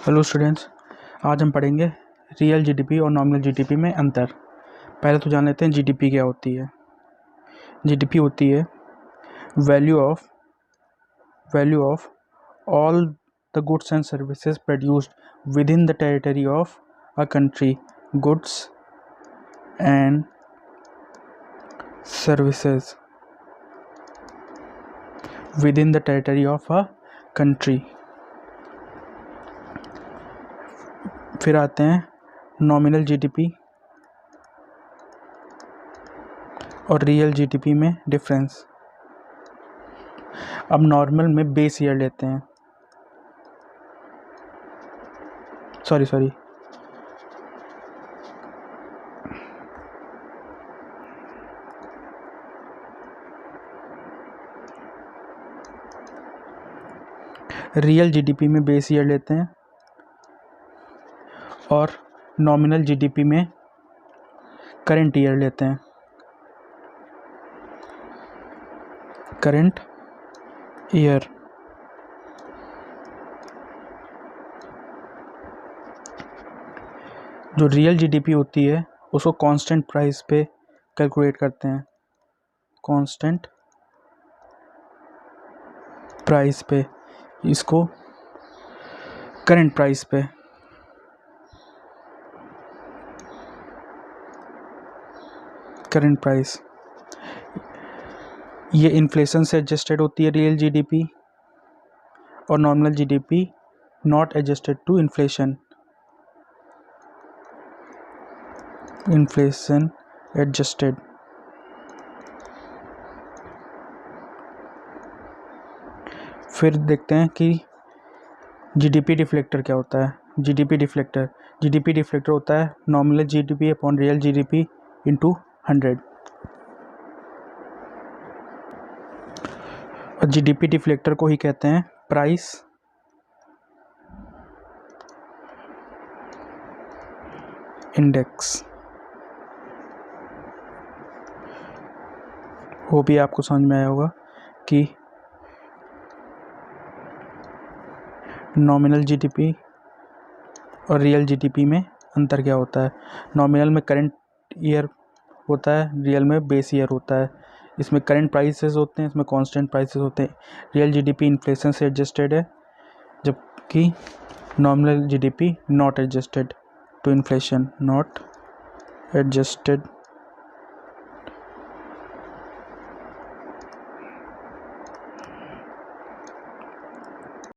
Hello students, आज हम पढ़ेंगे रियल जीडीपी और नॉमिनल जीडीपी में अंतर। पहले तो जान लेते हैं जीडीपी क्या होती है। जीडीपी होती है value of all the goods and services produced with in the territory of a country. Goods and services with in the territory of a country. फिर आते हैं नॉमिनल जीडीपी और रियल जीडीपी में डिफरेंस। अब normal में base year लेते हैं, sorry real GDP में बेस ईयर लेते हैं और नॉमिनल जीडीपी में करंट ईयर लेते हैं। करंट ईयर जो रियल जीडीपी होती है उसको कांस्टेंट प्राइस पे कैलकुलेट करते हैं। कांस्टेंट प्राइस पे, इसको करंट प्राइस पे। करंट प्राइस ये इन्फ्लेशन से एडजस्टेड होती है रियल जीडीपी, और nominal GDP not adjusted to inflation. Inflation adjusted. फिर देखते हैं कि जीडीपी डिफ्लेक्टर क्या होता है। जीडीपी डिफ्लेक्टर होता है nominal GDP upon real GDP into 100। और जीडीपी डिफ्लेक्टर को ही कहते हैं प्राइस इंडेक्स। वो भी आपको समझ में आया होगा कि नॉमिनल जीडीपी और रियल जीडीपी में अंतर क्या होता है। नॉमिनल में करंट ईयर होता है, रियल में बेस ईयर होता है। इसमें करंट प्राइसेस होते हैं, इसमें कांस्टेंट प्राइसेस होते हैं। रियल जीडीपी इन्फ्लेशन से एडजस्टेड है, जबकि nominal GDP not adjusted to inflation. Not adjusted